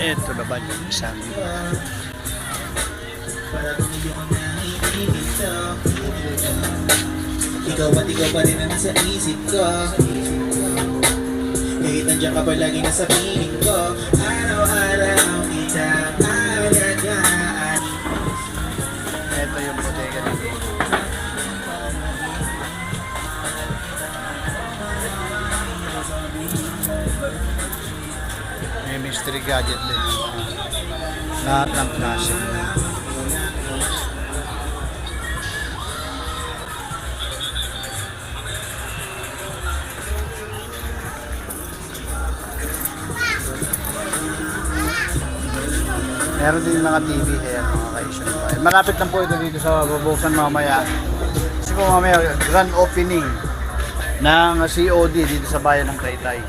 Ito naman yung isang ikaw pa rin ang nasa isip ko. Kahit nandiyan ka pa lagi nasa piling ko. Araw-araw kita alagaan. ito yung bodega nito. May mystery gadget din. Lahat ng klase. Meron din mga TV here, mga ka-Asian Buy. Malapit lang po ito dito sa Babukan mamaya. Kasi po mamaya, grand opening ng COD dito sa bayan ng Taytay.